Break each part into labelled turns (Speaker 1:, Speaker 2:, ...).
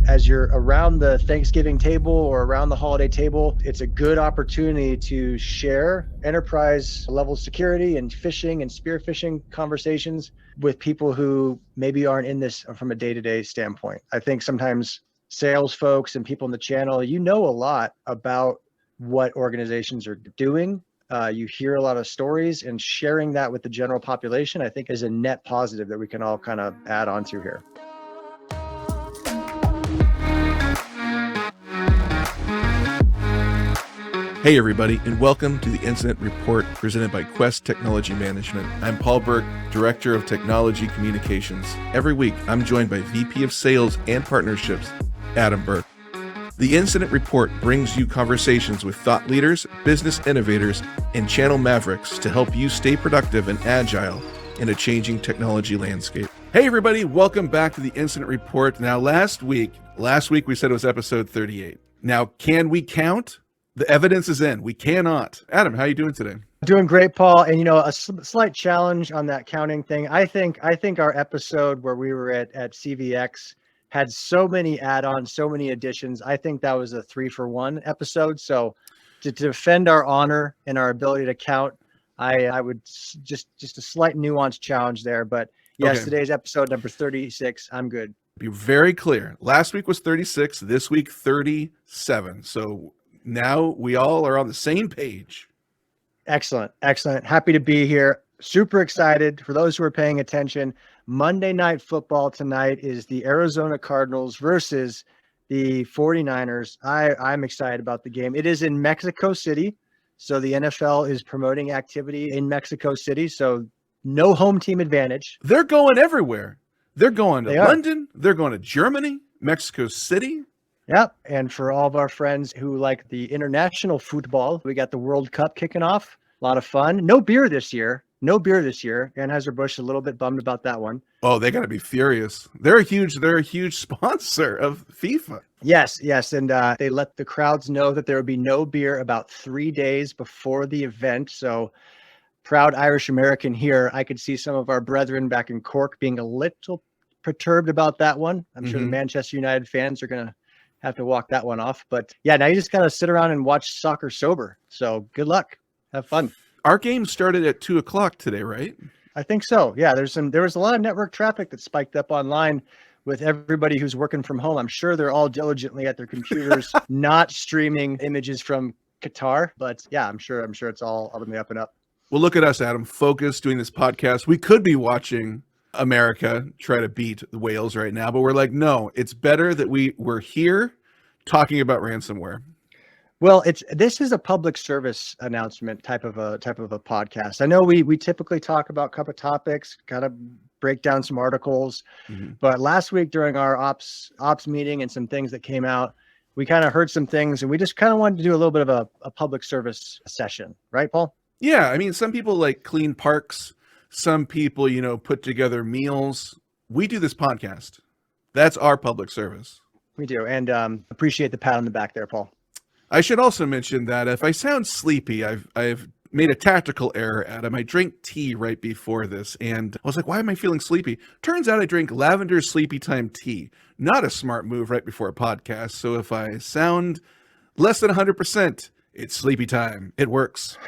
Speaker 1: as you're around the Thanksgiving table or around the holiday table, it's a good opportunity to share enterprise level security and phishing and spear phishing conversations with people who maybe aren't in this from a day-to-day standpoint. I think sometimes sales folks and people in the channel, you know a lot about what organizations are doing. You hear a lot of stories, and sharing that with the general population, I think, is a net positive that we can all kind of add on to here.
Speaker 2: Hey everybody, and welcome to the Incident Report presented by Quest Technology Management. I'm Paul Burke, Director of Technology Communications. Every week, I'm joined by VP of Sales and Partnerships, Adam Burke. The Incident Report brings you conversations with thought leaders, business innovators, and channel mavericks to help you stay productive and agile in a changing technology landscape. Hey everybody, welcome back to the Incident Report. Now last week we said it was episode 38. Now, can we count? The evidence is in. We cannot. Adam, how are you doing today?
Speaker 1: Doing great, Paul. And a slight challenge on that counting thing. I think our episode where we were at CVX had so many add-ons, so many additions. I think that was a 3-for-1 episode. So to defend our honor and our ability to count, I would just a slight nuanced challenge there. But yes, okay. Today's episode number 36. I'm good.
Speaker 2: Be very clear. Last week was 36. This week 37. So now we all are on the same page.
Speaker 1: Excellent. Happy to be here. Super excited. For those who are paying attention, Monday Night Football tonight is the Arizona Cardinals versus the 49ers. I'm excited about the game. It is in Mexico City. So the NFL is promoting activity in Mexico City. So no home team advantage.
Speaker 2: They're going everywhere. They're going to London. They're going to Germany, Mexico City.
Speaker 1: Yep. And for all of our friends who like the international football, we got the World Cup kicking off. A lot of fun. No beer this year. Anheuser-Busch a little bit bummed about that one.
Speaker 2: Oh, they got to be furious. They're a huge sponsor of FIFA.
Speaker 1: Yes. And they let the crowds know that there would be no beer about 3 days before the event. So proud Irish American here. I could see some of our brethren back in Cork being a little perturbed about that one. I'm sure the Manchester United fans are going to have to walk that one off. But yeah, now you just got to sit around and watch soccer sober. So good luck. Have fun.
Speaker 2: Our game started at 2:00 today, right?
Speaker 1: I think so. Yeah, there was a lot of network traffic that spiked up online with everybody who's working from home. I'm sure they're all diligently at their computers, not streaming images from Qatar. But yeah, I'm sure it's all up and up.
Speaker 2: Well, look at us, Adam, focused doing this podcast. We could be watching America try to beat the Wales right now, but we're like, no, it's better that we're here talking about ransomware.
Speaker 1: Well, this is a public service announcement type of a podcast. I know we typically talk about a couple of topics, kind of break down some articles, but last week during our ops meeting and some things that came out, we kind of heard some things, and we just kind of wanted to do a little bit of a public service session, right, Paul?
Speaker 2: Yeah, I mean, some people like clean parks. Some people, put together meals. We do this podcast. That's our public service.
Speaker 1: We do, and appreciate the pat on the back there, Paul.
Speaker 2: I should also mention that if I sound sleepy, I've made a tactical error, Adam. I drank tea right before this, and I was like, why am I feeling sleepy? Turns out I drink lavender sleepy time tea. Not a smart move right before a podcast. So if I sound less than 100%, it's sleepy time. It works.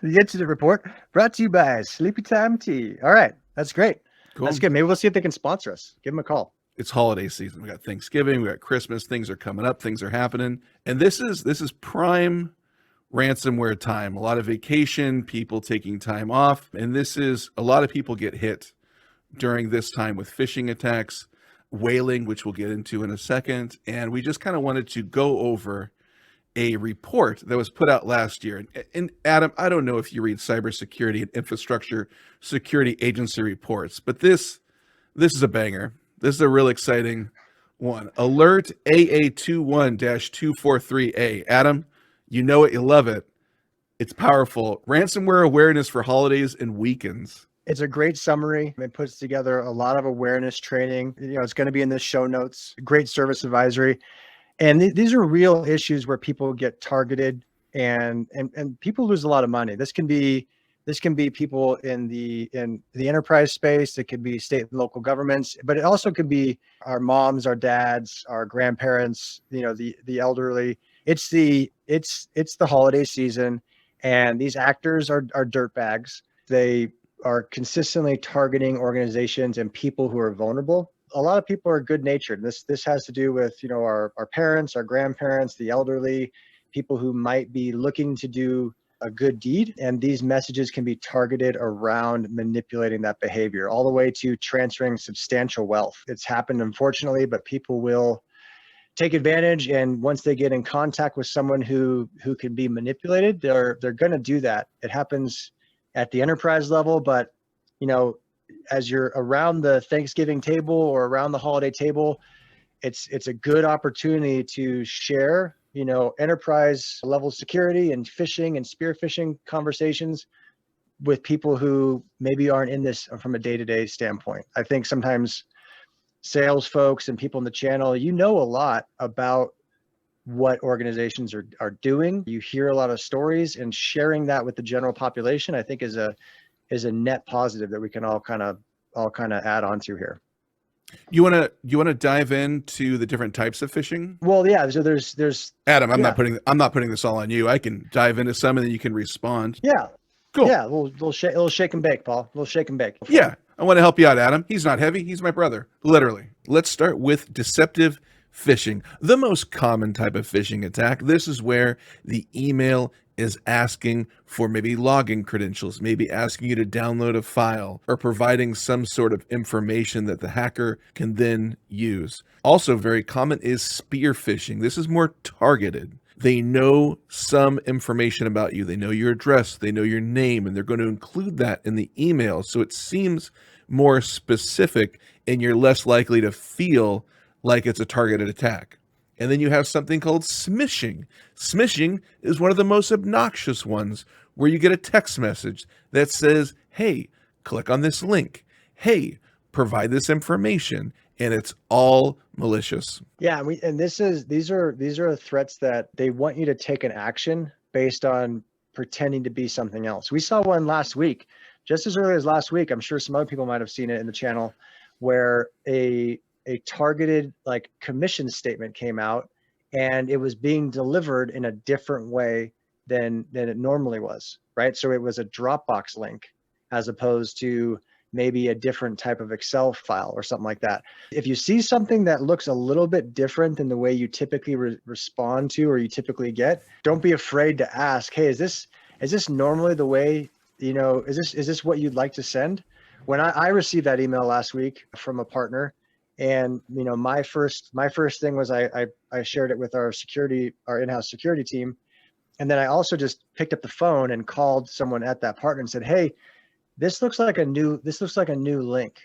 Speaker 1: The Incident Report brought to you by Sleepy Time Tea. All right. That's great. Cool. That's good. Maybe we'll see if they can sponsor us. Give them a call.
Speaker 2: It's holiday season. We got Thanksgiving. We got Christmas. Things are coming up. Things are happening. And this is prime ransomware time. A lot of vacation, people taking time off. And this is a lot of people get hit during this time with phishing attacks, whaling, which we'll get into in a second. And we just kind of wanted to go over a report that was put out last year. And Adam, I don't know if you read cybersecurity and infrastructure security agency reports, but this is a banger. This is a real exciting one. Alert AA21-243A. Adam, you know it, you love it. It's powerful. Ransomware awareness for holidays and weekends.
Speaker 1: It's a great summary. It puts together a lot of awareness training. It's going to be in the show notes. Great service advisory. And these are real issues where people get targeted and people lose a lot of money. This can be This can be people in the enterprise space. It could be state and local governments, but it also could be our moms, our dads, our grandparents, the elderly. It's the holiday season, and these actors are dirtbags. They are consistently targeting organizations and people who are vulnerable. A lot of people are good natured. This has to do with our parents, our grandparents, the elderly, people who might be looking to do a good deed, and these messages can be targeted around manipulating that behavior, all the way to transferring substantial wealth. It's happened, unfortunately, but people will take advantage, and once they get in contact with someone who can be manipulated, they're going to do that. It happens at the enterprise level, but as you're around the Thanksgiving table or around the holiday table, it's a good opportunity to share enterprise level security and phishing and spear phishing conversations with people who maybe aren't in this from a day-to-day standpoint. I think sometimes sales folks and people in the channel, a lot about what organizations are doing. You hear a lot of stories, and sharing that with the general population, I think is a net positive that we can all kind of add on to here.
Speaker 2: You want to dive into the different types of phishing?
Speaker 1: Well, yeah. So there's
Speaker 2: Adam, I'm not putting this all on you. I can dive into some and then you can respond.
Speaker 1: Yeah.
Speaker 2: Cool.
Speaker 1: Yeah. Little shake and bake, Paul. Little shake and bake.
Speaker 2: Yeah. I want to help you out, Adam. He's not heavy. He's my brother. Literally. Let's start with deceptive phishing. The most common type of phishing attack. This is where the email is asking for maybe login credentials, maybe asking you to download a file, or providing some sort of information that the hacker can then use. Also very common is spear phishing. This is more targeted. They know some information about you. They know your address, they know your name, and they're going to include that in the email. So it seems more specific, and you're less likely to feel like it's a targeted attack. And then you have something called smishing. Smishing is one of the most obnoxious ones, where you get a text message that says, hey, click on this link. Hey, provide this information. And it's all malicious.
Speaker 1: Yeah, these are threats that they want you to take an action based on pretending to be something else. We saw one last week, just as early as last week. I'm sure some other people might have seen it in the channel, where a targeted commission statement came out, and it was being delivered in a different way than it normally was, right? So it was a Dropbox link as opposed to maybe a different type of Excel file or something like that. If you see something that looks a little bit different than the way you typically respond to, or you typically get, don't be afraid to ask, hey, is this normally the way, is this what you'd like to send? When I received that email last week from a partner, and my first thing was I shared it with our in-house security team, and then I also just picked up the phone and called someone at that partner and said, hey, this looks like a new link.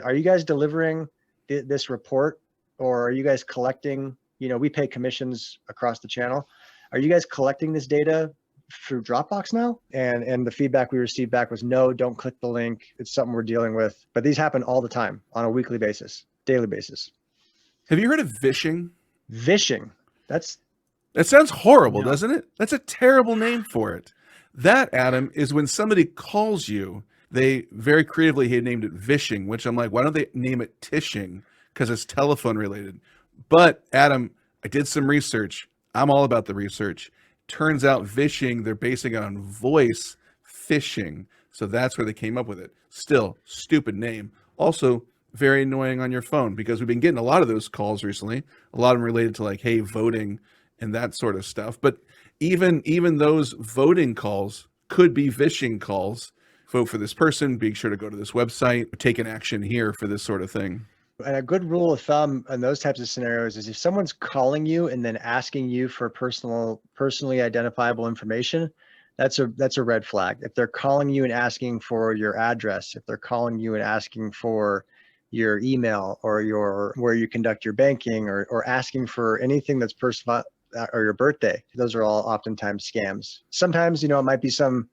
Speaker 1: Are you guys delivering this report, or are you guys collecting? We pay commissions across the channel. Are you guys collecting this data through Dropbox now? And the feedback we received back was, no, don't click the link. It's something we're dealing with. But these happen all the time, on a weekly basis, daily basis.
Speaker 2: Have you heard of vishing?
Speaker 1: Vishing. That
Speaker 2: sounds horrible, doesn't it? That's a terrible name for it. That, Adam, is when somebody calls you. They very creatively had named it vishing, which I'm like, why don't they name it tishing? Because it's telephone related. But Adam, I did some research. I'm all about the research. Turns out vishing, they're basing it on voice phishing. So that's where they came up with it. Still, stupid name. Also, very annoying on your phone, because we've been getting a lot of those calls recently. A lot of them related to hey, voting and that sort of stuff. But even those voting calls could be vishing calls. Vote for this person, be sure to go to this website, take an action here for this sort of thing.
Speaker 1: And a good rule of thumb in those types of scenarios is, if someone's calling you and then asking you for personally identifiable information, that's a red flag. If they're calling you and asking for your address, if they're calling you and asking for your email or where you conduct your banking, or asking for anything that's personal, or your birthday, those are all oftentimes scams. Sometimes, it might be some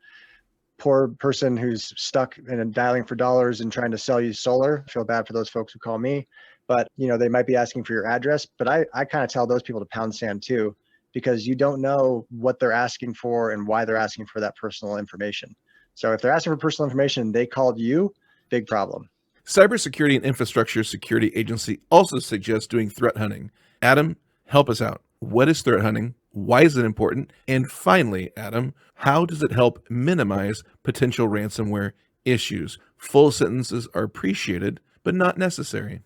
Speaker 1: poor person who's stuck and dialing for dollars and trying to sell you solar. I feel bad for those folks who call me, but they might be asking for your address. But I kind of tell those people to pound sand too, because you don't know what they're asking for and why they're asking for that personal information. So if they're asking for personal information and they called you, big problem.
Speaker 2: Cybersecurity and Infrastructure Security Agency also suggests doing threat hunting. Adam, help us out. What is threat hunting? Why is it important? And finally, Adam, how does it help minimize potential ransomware issues? Full sentences are appreciated, but not necessary.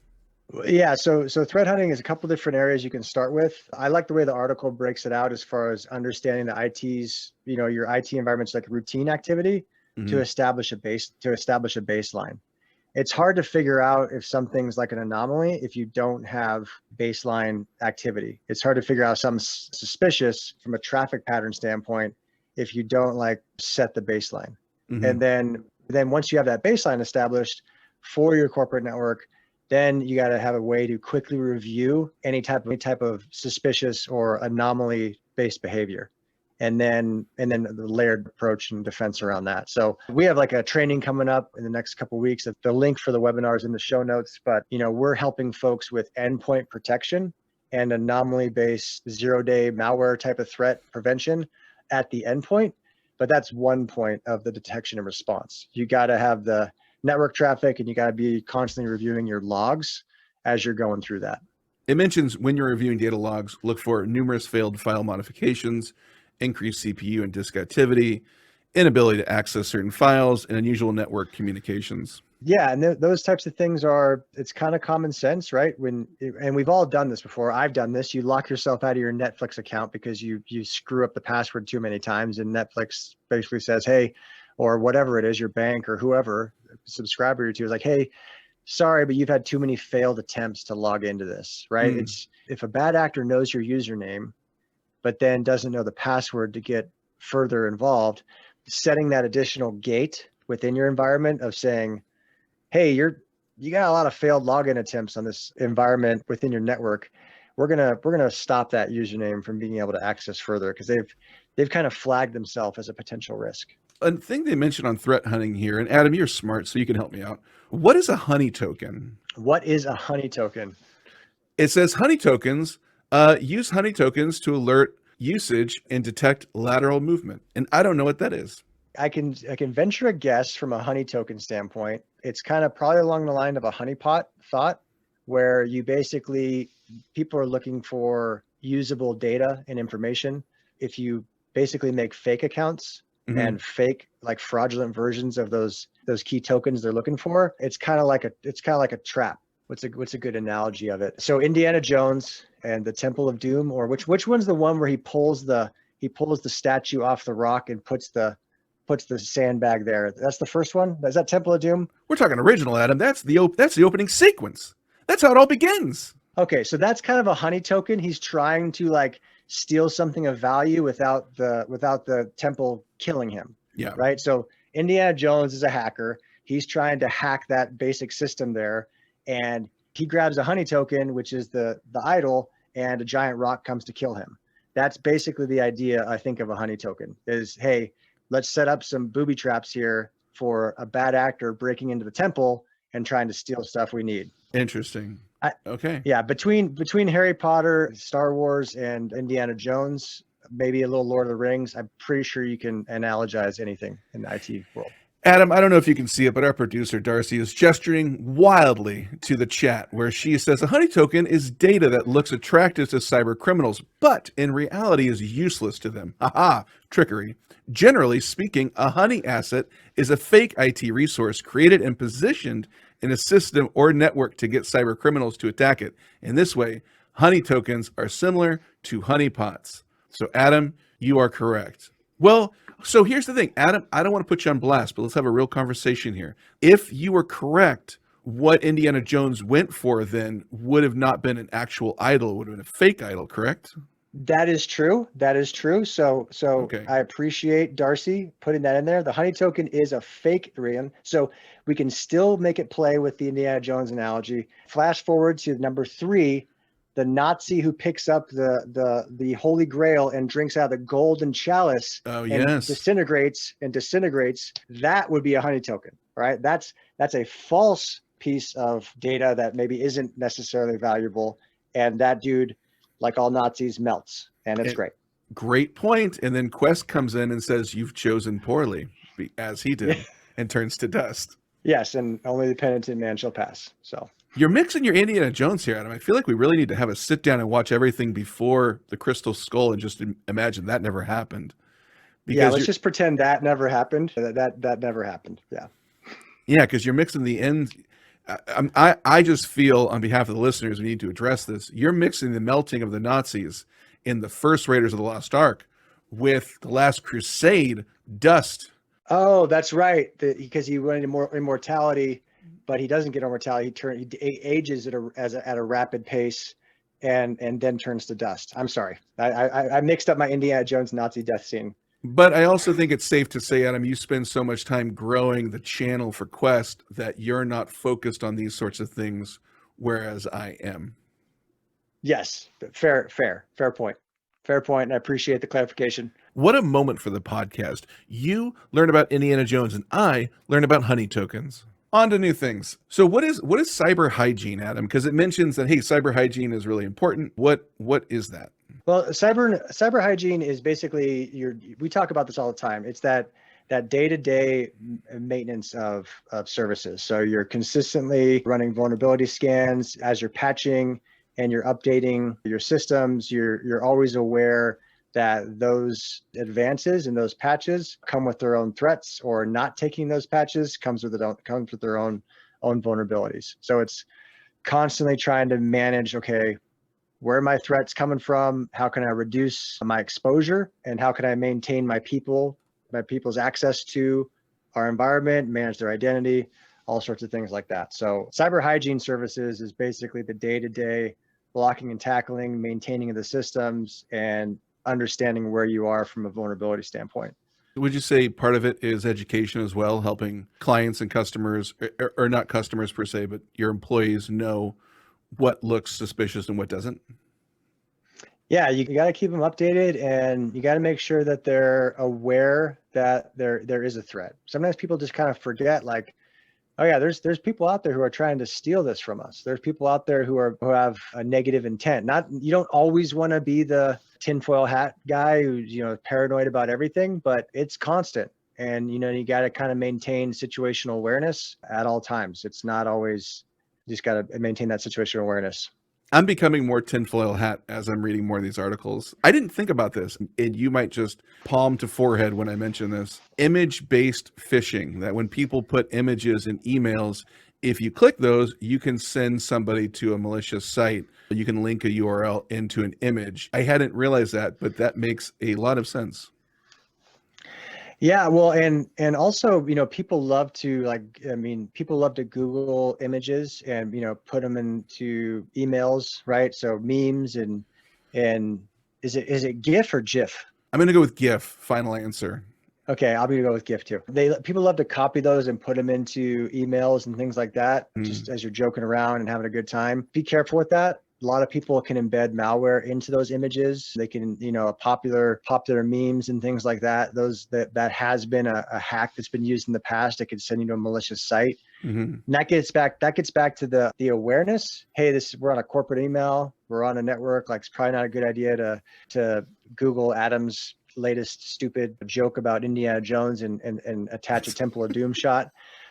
Speaker 1: Yeah, so threat hunting is a couple different areas you can start with. I like the way the article breaks it out as far as understanding the IT's, your IT environment's like routine activity to establish a baseline. It's hard to figure out if something's like an anomaly if you don't have baseline activity. It's hard to figure out something suspicious from a traffic pattern standpoint if you don't like set the baseline. And then once you have that baseline established for your corporate network, then you got to have a way to quickly review any type of suspicious or anomaly based behavior. And then the layered approach and defense around that. So we have like a training coming up in the next couple of weeks. The link for the webinar is in the show notes, but we're helping folks with endpoint protection and anomaly-based zero-day malware type of threat prevention at the endpoint. But that's one point of the detection and response. You got to have the network traffic and you got to be constantly reviewing your logs as you're going through that.
Speaker 2: It mentions when you're reviewing data logs, look for numerous failed file modifications, increased CPU and disk activity, inability to access certain files, and unusual network communications.
Speaker 1: Yeah, and those types of things it's kind of common sense, right? And we've all done this before. I've done this. You lock yourself out of your Netflix account because you screw up the password too many times, and Netflix basically says, hey, or whatever it is, your bank or whoever subscriber you're to is like, hey, sorry, but you've had too many failed attempts to log into this, right? It's if a bad actor knows your username, but then doesn't know the password to get further involved, setting that additional gate within your environment of saying, hey, you got a lot of failed login attempts on this environment within your network. We're gonna stop that username from being able to access further because they've kind of flagged themselves as a potential risk.
Speaker 2: A thing they mentioned on threat hunting here, and Adam, you're smart, so you can help me out. What is a honey token?
Speaker 1: What is a honey token?
Speaker 2: It says honey tokens. Use honey tokens to alert usage and detect lateral movement. And I don't know what that is.
Speaker 1: I can venture a guess from a honey token standpoint. It's kind of probably along the line of a honeypot thought, where you basically, people are looking for usable data and information. If you basically make fake accounts and fake like fraudulent versions of those key tokens they're looking for, it's kind of like a trap. What's a good analogy of it? So Indiana Jones and the Temple of Doom, or which one's the one where he pulls the statue off the rock and puts the sandbag there? That's the first one. Is that Temple of Doom?
Speaker 2: We're talking original, Adam. That's the opening sequence. That's how it all begins.
Speaker 1: Okay, so that's kind of a honey token. He's trying to like steal something of value without the temple killing him.
Speaker 2: Yeah.
Speaker 1: Right. So Indiana Jones is a hacker. He's trying to hack that basic system there, and he grabs a honey token, which is the idol, and a giant rock comes to kill him. That's basically the idea, I think, of a honey token is, hey, let's set up some booby traps here for a bad actor breaking into the temple and trying to steal stuff we need.
Speaker 2: Interesting. Okay.
Speaker 1: Yeah, between Harry Potter, Star Wars, and Indiana Jones, maybe a little Lord of the Rings, I'm pretty sure you can analogize anything in the IT world.
Speaker 2: Adam, I don't know if you can see it, but our producer, Darcy, is gesturing wildly to the chat where she says a honey token is data that looks attractive to cyber criminals, but in reality is useless to them. Haha, trickery. Generally speaking, a honey asset is a fake IT resource created and positioned in a system or network to get cyber criminals to attack it. In this way, honey tokens are similar to honeypots. So, Adam, you are correct. Well, so here's the thing, Adam, I don't want to put you on blast, but let's have a real conversation here. If you were correct, what Indiana Jones went for then would have not been an actual idol, it would have been a fake idol, correct?
Speaker 1: That is true. So okay. I appreciate Darcy putting that in there. The honey token is a fake Rian, so we can still make it play with the Indiana Jones analogy. Flash forward to number 3, the Nazi who picks up the Holy Grail and drinks out of the golden chalice and disintegrates. That would be a honey token, right? That's a false piece of data that maybe isn't necessarily valuable, and that dude, like all Nazis, melts, and it's great.
Speaker 2: Great point. And then Quest comes in and says, you've chosen poorly. as he did, and turns to dust.
Speaker 1: Yes, and only the penitent man shall pass. So
Speaker 2: You're mixing your Indiana Jones here, Adam. I feel like we really need to have a sit down and watch everything before the Crystal Skull and just imagine that never happened.
Speaker 1: yeah,
Speaker 2: Because
Speaker 1: let's just pretend that never happened. That never happened. Yeah.
Speaker 2: yeah, because you're mixing the ends. I just feel on behalf of the listeners, we need to address this. You're mixing the melting of the Nazis in the first Raiders of the Lost Ark with the Last Crusade dust.
Speaker 1: Oh, that's right. Because he wanted more immortality, but he doesn't get immortality. He ages at a rapid pace, and then turns to dust. I'm sorry, I mixed up my Indiana Jones Nazi death scene.
Speaker 2: But I also think it's safe to say, Adam, you spend so much time growing the channel for Quest that you're not focused on these sorts of things, whereas I am.
Speaker 1: Yes, fair point. Fair point, and I appreciate the clarification.
Speaker 2: What a moment for the podcast. You learn about Indiana Jones and I learn about honey tokens. On to new things. So what is cyber hygiene, Adam? Because it mentions that, hey, cyber hygiene is really important. What is that?
Speaker 1: Well, cyber hygiene is basically we talk about this all the time. It's that day-to-day maintenance of services. So you're consistently running vulnerability scans as you're patching and you're updating your systems. You're always aware that those advances and those patches come with their own threats, or not taking those patches comes with their own vulnerabilities. So it's constantly trying to manage, okay, where are my threats coming from? How can I reduce my exposure? And how can I maintain my people's access to our environment, manage their identity, all sorts of things like that. So cyber hygiene services is basically the day-to-day blocking and tackling, maintaining of the systems, and understanding where you are from a vulnerability standpoint.
Speaker 2: Would you say part of it is education as well, helping clients and customers, or not customers per se, but your employees know what looks suspicious and what doesn't?
Speaker 1: Yeah, you got to keep them updated, and you got to make sure that they're aware that there is a threat. Sometimes people just kind of forget, like, oh yeah, there's people out there who are trying to steal this from us. There's people out there who have a negative intent. You don't always want to be the tinfoil hat guy who's paranoid about everything, but it's constant. And you got to kind of maintain situational awareness at all times. It's not always, you just got to maintain that situational awareness.
Speaker 2: I'm becoming more tinfoil hat as I'm reading more of these articles. I didn't think about this, and you might just palm to forehead when I mention this. Image-based phishing, that when people put images in emails, if you click those, you can send somebody to a malicious site. You can link a URL into an image. I hadn't realized that, but that makes a lot of sense.
Speaker 1: Yeah, well, and also, people love to people love to Google images and, put them into emails, right? So memes and is it GIF or GIF?
Speaker 2: I'm going to go with GIF, final answer.
Speaker 1: Okay, I'll be go with GIF too. People love to copy those and put them into emails and things like that, just as you're joking around and having a good time. Be careful with that. A lot of people can embed malware into those images. They can, popular memes and things like that. That has been a hack that's been used in the past. It could send you to a malicious site. And that gets back to the awareness. Hey, we're on a corporate email. We're on a network. Like, it's probably not a good idea to Google Adam's latest stupid joke about Indiana Jones and attach a Temple of Doom shot.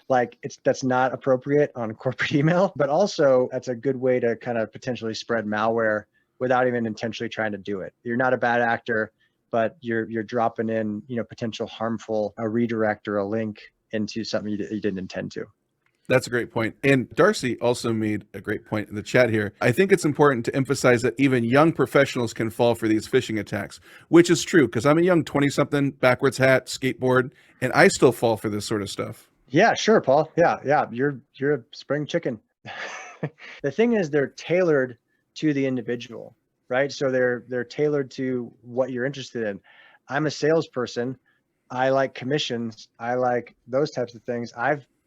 Speaker 1: Like, that's not appropriate on corporate email, but also that's a good way to kind of potentially spread malware without even intentionally trying to do it. You're not a bad actor, but you're dropping in, potential harmful, a redirect or a link into something you didn't intend to.
Speaker 2: That's a great point. And Darcy also made a great point in the chat here. I think it's important to emphasize that even young professionals can fall for these phishing attacks, which is true, because I'm a young 20-something, backwards hat, skateboard, and I still fall for this sort of stuff.
Speaker 1: Yeah, sure, Paul. Yeah. You're a spring chicken. The thing is, they're tailored to the individual, right? So they're tailored to what you're interested in. I'm a salesperson. I like commissions. I like those types of things.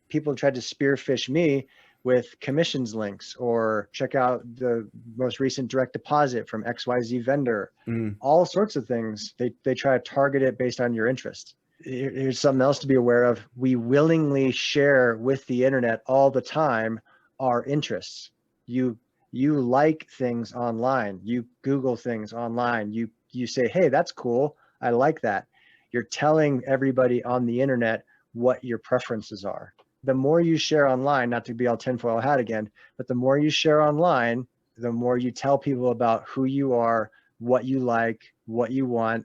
Speaker 1: People tried to spearfish me with commissions links, or check out the most recent direct deposit from XYZ vendor, all sorts of things. They try to target it based on your interest. Here's something else to be aware of. We willingly share with the internet all the time our interests. You like things online. You Google things online. You say, hey, that's cool. I like that. You're telling everybody on the internet what your preferences are. The more you share online, not to be all tinfoil hat again, but the more you share online, the more you tell people about who you are, what you like, what you want.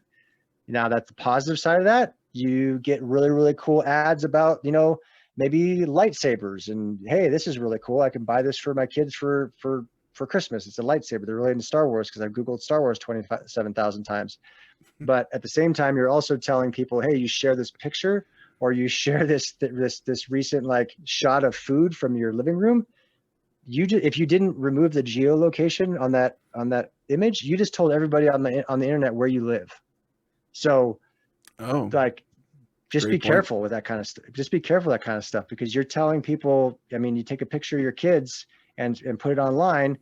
Speaker 1: Now, that's the positive side of that. You get really, really cool ads about, maybe lightsabers, and hey, this is really cool. I can buy this for my kids for Christmas. It's a lightsaber. They're related to Star Wars because I've Googled Star Wars 27,000 times. But at the same time, you're also telling people, hey, you share this picture, or you share this recent like shot of food from your living room. If you didn't remove the geolocation on that image, you just told everybody on the internet where you live. So, like, just be careful with that kind of stuff. Just be careful with that kind of stuff, because you're telling people. I mean, you take a picture of your kids and put it online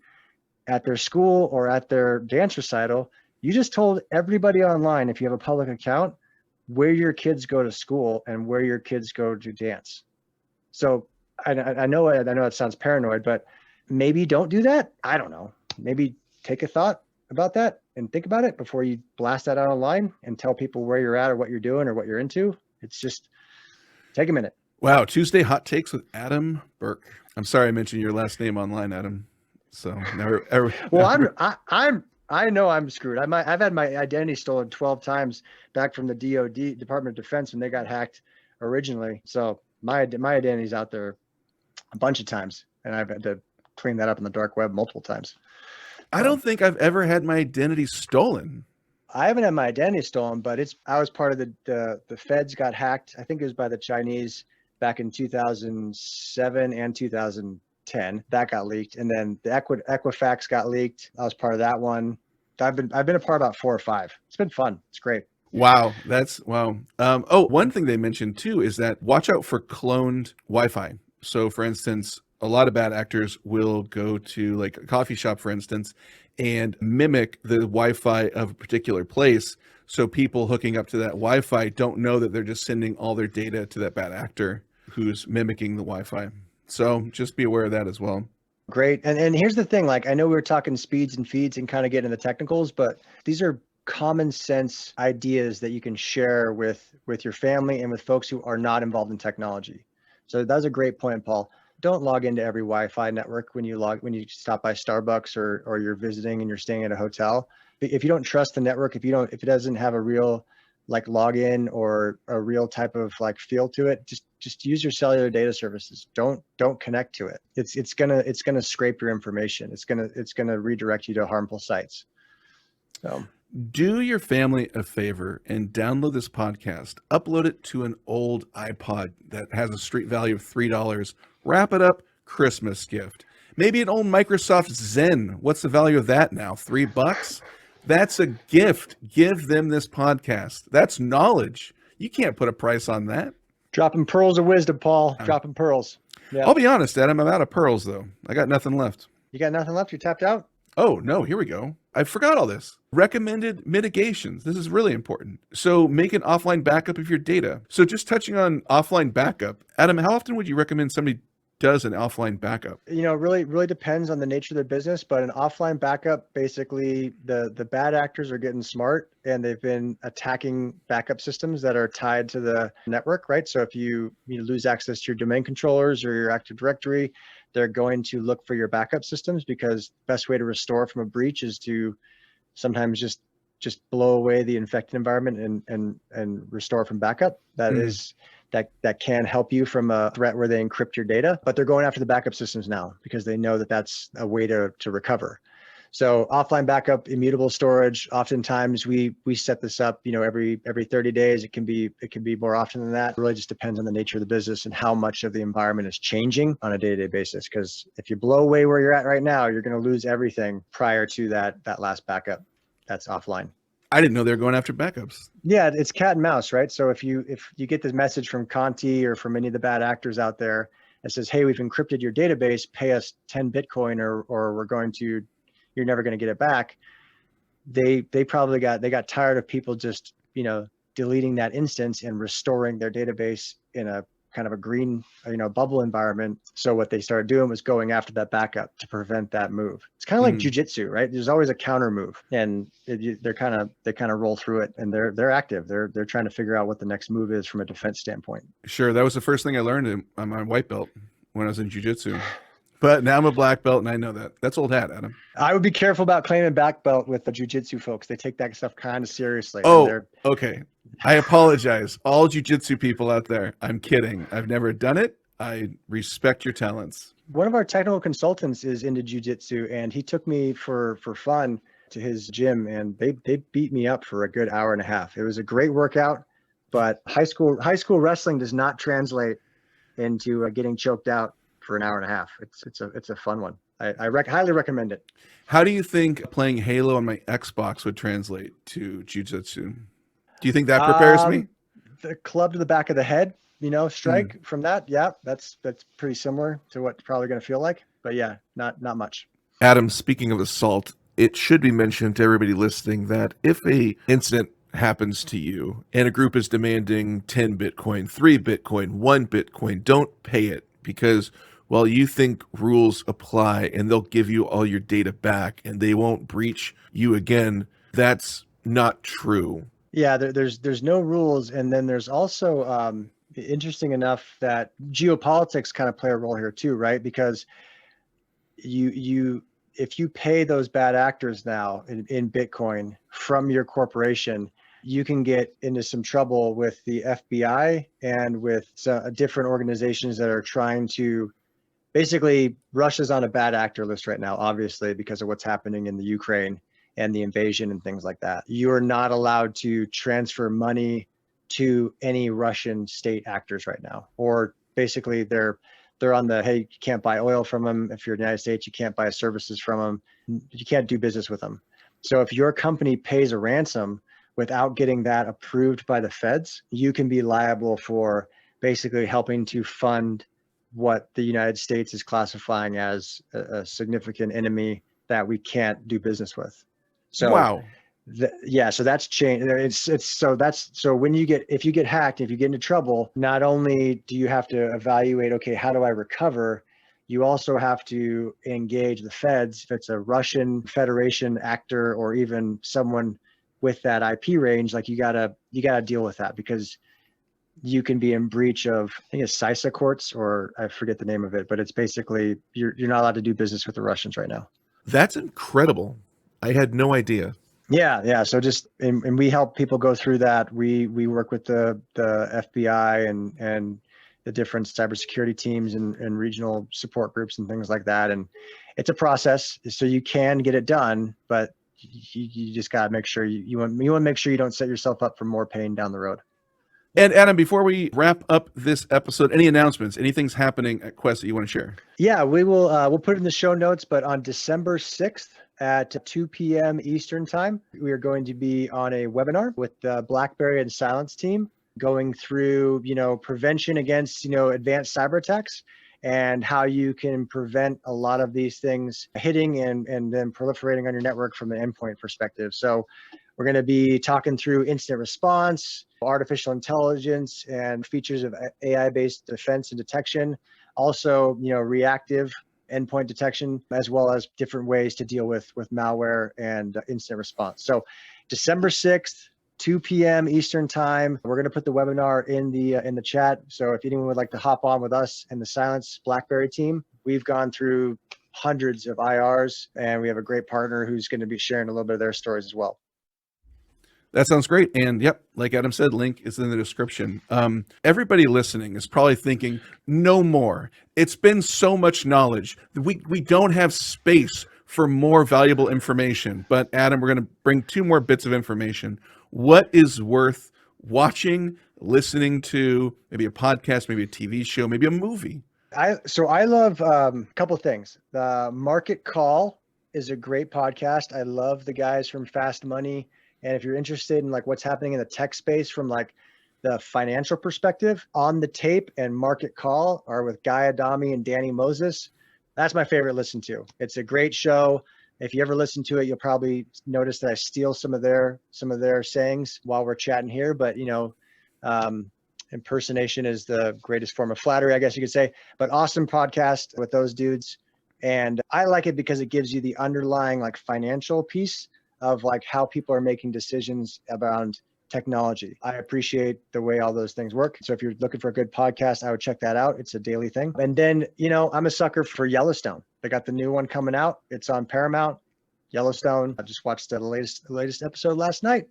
Speaker 1: at their school or at their dance recital. You just told everybody online, if you have a public account, where your kids go to school and where your kids go to dance. So I know it sounds paranoid, but maybe don't do that. I don't know. Maybe take a thought about that and think about it before you blast that out online and tell people where you're at or what you're doing or what you're into. It's just take a minute.
Speaker 2: Wow. Tuesday hot takes with Adam Burke. I'm sorry I mentioned your last name online, Adam. So
Speaker 1: I know I'm screwed. I've had my identity stolen 12 times back from the DoD, Department of Defense, when they got hacked originally. So my identity's out there a bunch of times, and I've had to clean that up in the dark web multiple times.
Speaker 2: I don't think I've ever had my identity stolen.
Speaker 1: I haven't had my identity stolen, but I was part of the feds got hacked. I think it was by the Chinese back in 2007 and 2010. That got leaked, and then the Equifax got leaked. I was part of that one. I've been a part of about 4 or 5. It's been fun. It's great.
Speaker 2: Wow, that's wow. One thing they mentioned too is that watch out for cloned Wi-Fi. So, for instance, a lot of bad actors will go to like a coffee shop, for instance, and mimic the Wi-Fi of a particular place. So people hooking up to that Wi-Fi don't know that they're just sending all their data to that bad actor who's mimicking the Wi-Fi. So just be aware of that as well.
Speaker 1: Great. And here's the thing, like, I know we were talking speeds and feeds and kind of getting into the technicals, but these are common sense ideas that you can share with your family and with folks who are not involved in technology. So that's a great point, Paul. Don't log into every Wi-Fi network when you stop by Starbucks or you're visiting and you're staying at a hotel. If you don't trust the network, if it doesn't have a real like login or a real type of like feel to it, just use your cellular data services. Don't connect to it. It's gonna scrape your information. It's gonna redirect you to harmful sites. So
Speaker 2: do your family a favor and download this podcast, upload it to an old iPod that has a street value of $3, wrap it up, Christmas gift. Maybe an old Microsoft Zen. What's the value of that now? $3? That's a gift. Give them this podcast. That's knowledge. You can't put a price on that.
Speaker 1: Dropping pearls of wisdom, Paul. Dropping pearls.
Speaker 2: Yeah. I'll be honest, Adam, I'm out of pearls, though. I got nothing left.
Speaker 1: You got nothing left? You're tapped out?
Speaker 2: Oh, no, here we go. I forgot all this. Recommended mitigations. This is really important. So make an offline backup of your data. So just touching on offline backup, Adam, how often would you recommend somebody does an offline backup?
Speaker 1: Really depends on the nature of their business, but an offline backup, basically the bad actors are getting smart and they've been attacking backup systems that are tied to the network, right? So if you lose access to your domain controllers or your Active Directory, they're going to look for your backup systems, because the best way to restore from a breach is to sometimes just blow away the infected environment and restore from backup. That can help you from a threat where they encrypt your data, but they're going after the backup systems now because they know that that's a way to recover. So offline backup, immutable storage. Oftentimes we set this up, every 30 days. It can be more often than that. It really just depends on the nature of the business and how much of the environment is changing on a day-to-day basis. Because if you blow away where you're at right now, you're going to lose everything prior to that last backup that's offline.
Speaker 2: I didn't know they were going after backups.
Speaker 1: Yeah, it's cat and mouse, right? So if you get this message from Conti or from any of the bad actors out there that says, hey, we've encrypted your database, pay us 10 Bitcoin or you're never going to get it back. They probably got tired of people just, deleting that instance and restoring their database in a kind of a green, bubble environment. So what they started doing was going after that backup to prevent that move. It's kind of like jujitsu, right? There's always a counter move, and they kind of roll through it, and they're active. They're trying to figure out what the next move is from a defense standpoint.
Speaker 2: Sure, that was the first thing I learned on my white belt when I was in jiu-jitsu. But now I'm a black belt, and I know that. That's old hat, Adam.
Speaker 1: I would be careful about claiming black belt with the jiu-jitsu folks. They take that stuff kind of seriously.
Speaker 2: Oh, okay. I apologize. All jiu-jitsu people out there, I'm kidding. I've never done it. I respect your talents.
Speaker 1: One of our technical consultants is into jiu-jitsu, and he took me for fun to his gym, and they beat me up for a good hour and a half. It was a great workout, but high school wrestling does not translate into getting choked out for an hour and a half. It's a fun one. I highly recommend it.
Speaker 2: How do you think playing Halo on my Xbox would translate to jiu-jitsu? Do you think that prepares me?
Speaker 1: The club to the back of the head, strike from that. Yeah, that's pretty similar to what it's probably going to feel like. But yeah, not much.
Speaker 2: Adam, speaking of assault, it should be mentioned to everybody listening that if a incident happens to you and a group is demanding 10 Bitcoin, 3 Bitcoin, 1 Bitcoin, don't pay it, because well, you think rules apply and they'll give you all your data back and they won't breach you again. That's not true.
Speaker 1: Yeah, there's no rules. And then there's also interesting enough that geopolitics kind of play a role here too, right? Because if you pay those bad actors now in Bitcoin from your corporation, you can get into some trouble with the FBI and with different organizations that are trying to basically, Russia's on a bad actor list right now, obviously, because of what's happening in the Ukraine and the invasion and things like that. You are not allowed to transfer money to any Russian state actors right now, or basically they're on the, hey, you can't buy oil from them. If you're in the United States, you can't buy services from them. You can't do business with them. So if your company pays a ransom without getting that approved by the feds, you can be liable for basically helping to fund what the United States is classifying as a significant enemy that we can't do business with. So
Speaker 2: wow.
Speaker 1: So that's changed. So when if you get hacked, if you get into trouble, not only do you have to evaluate, okay, how do I recover? You also have to engage the feds. If it's a Russian Federation actor or even someone with that IP range, like you gotta deal with that, because you can be in breach of, I think it's CISA courts, or I forget the name of it, but it's basically you're not allowed to do business with the Russians right now.
Speaker 2: That's incredible. I had no idea.
Speaker 1: Yeah. So and we help people go through that. We work with the FBI and the different cybersecurity teams and regional support groups and things like that. And it's a process, so you can get it done, but you just got to make sure you want to make sure you don't set yourself up for more pain down the road.
Speaker 2: And Adam, before we wrap up this episode, any announcements, anything's happening at Quest that you want to share?
Speaker 1: Yeah, we will. We'll put it in the show notes, but on December 6th at 2 p.m. Eastern time, we are going to be on a webinar with the BlackBerry and Cylance team, going through, prevention against, advanced cyber attacks and how you can prevent a lot of these things hitting and then proliferating on your network from an endpoint perspective. So we're going to be talking through incident response, artificial intelligence, and features of AI-based defense and detection. Also, reactive endpoint detection, as well as different ways to deal with malware and incident response. So December 6th, 2 p.m. Eastern time. We're going to put the webinar in the chat. So if anyone would like to hop on with us and the Cylance BlackBerry team, we've gone through hundreds of IRs, and we have a great partner who's going to be sharing a little bit of their stories as well.
Speaker 2: That sounds great. And yep, like Adam said, link is in the description. Everybody listening is probably thinking, no more. It's been so much knowledge. We don't have space for more valuable information. But Adam, we're going to bring 2 more bits of information. What is worth watching, listening to, maybe a podcast, maybe a TV show, maybe a movie?
Speaker 1: I love a couple of things. The Market Call is a great podcast. I love the guys from Fast Money. And if you're interested in like what's happening in the tech space from like the financial perspective, On the Tape and Market Call are with Guy Adami and Danny Moses. That's my favorite listen to. It's a great show. If you ever listen to it, you'll probably notice that I steal some of their sayings while we're chatting here. But Impersonation is the greatest form of flattery, I guess you could say. But awesome podcast with those dudes. And I like it because it gives you the underlying like financial piece of like how people are making decisions around technology. I appreciate the way all those things work. So if you're looking for a good podcast, I would check that out. It's a daily thing. And then, I'm a sucker for Yellowstone. They got the new one coming out. It's on Paramount. Yellowstone. I just watched the latest episode last night.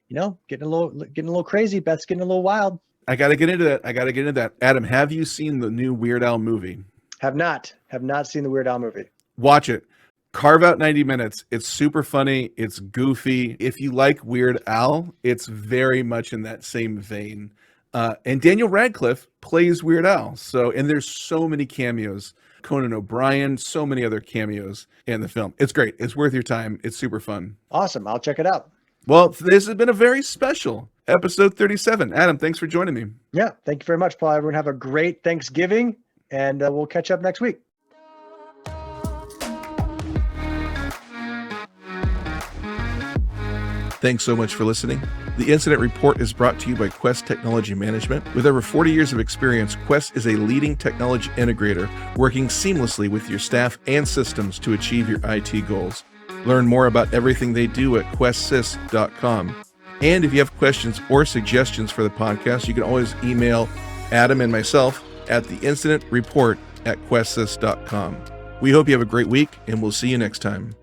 Speaker 1: Getting a little crazy. Beth's getting a little wild.
Speaker 2: I got to get into that. Adam, have you seen the new Weird Al movie?
Speaker 1: Have not seen the Weird Al movie.
Speaker 2: Watch it. Carve out 90 minutes. It's super funny. It's goofy. If you like Weird Al, it's very much in that same vein. And Daniel Radcliffe plays Weird Al. And there's so many cameos. Conan O'Brien, so many other cameos in the film. It's great. It's worth your time. It's super fun.
Speaker 1: Awesome. I'll check it out.
Speaker 2: Well, this has been a very special episode 37. Adam, thanks for joining me.
Speaker 1: Yeah. Thank you very much, Paul. Everyone have a great Thanksgiving, and we'll catch up next week.
Speaker 2: Thanks so much for listening. The Incident Report is brought to you by Quest Technology Management. With over 40 years of experience, Quest is a leading technology integrator working seamlessly with your staff and systems to achieve your IT goals. Learn more about everything they do at QuestSys.com. And if you have questions or suggestions for the podcast, you can always email Adam and myself at theincidentreport@QuestSys.com. We hope you have a great week, and we'll see you next time.